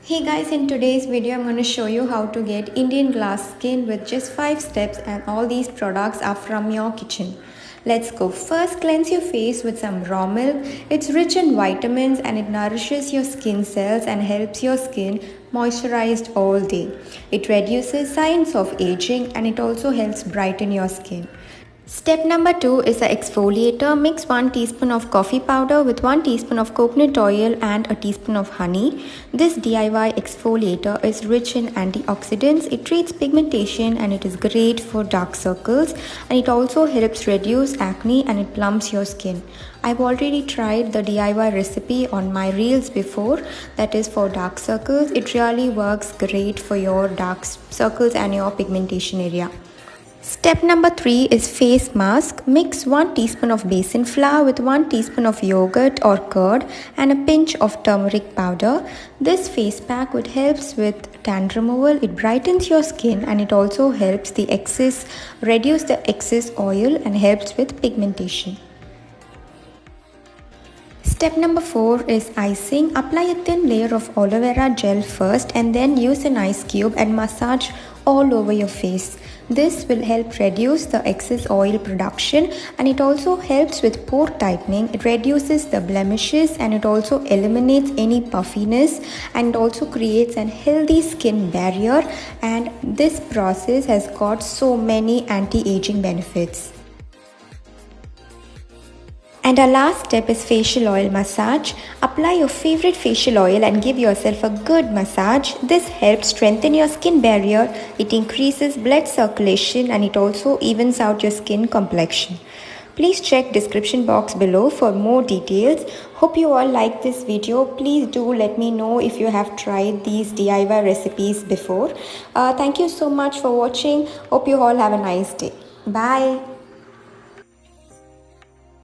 Hey guys, in today's video I'm going to show you how to get Indian glass skin with just 5 steps, and all these products are from your kitchen. Let's go. First, cleanse your face with some raw milk. It's rich in vitamins and it nourishes your skin cells and helps your skin moisturized all day. It reduces signs of aging and it also helps brighten your skin. Step number 2 is the exfoliator. Mix 1 teaspoon of coffee powder with 1 teaspoon of coconut oil and a teaspoon of honey. This DIY exfoliator is rich in antioxidants. It treats pigmentation and it is great for dark circles, and it also helps reduce acne and it plumps your skin. I've already tried the DIY recipe on my reels before, that is for dark circles. It really works great for your dark circles and your pigmentation area. Step number 3 is face mask. Mix 1 teaspoon of basin flour with 1 teaspoon of yogurt or curd and a pinch of turmeric powder. This face pack would helps with tan removal. It brightens your skin and it also helps reduce the excess oil and helps with pigmentation. Step number 4 is icing. Apply a thin layer of aloe vera gel first and then use an ice cube and massage all over your face. This will help reduce the excess oil production and it also helps with pore tightening. It reduces the blemishes and it also eliminates any puffiness, and it also creates a healthy skin barrier, and this process has got so many anti-aging benefits. And our last step is facial oil massage. Apply your favorite facial oil and give yourself a good massage. This helps strengthen your skin barrier, it increases blood circulation and it also evens out your skin complexion. Please check description box below for more details. Hope you all like this video. Please do let me know if you have tried these DIY recipes before. Thank you so much for watching. Hope you all have a nice day. Bye.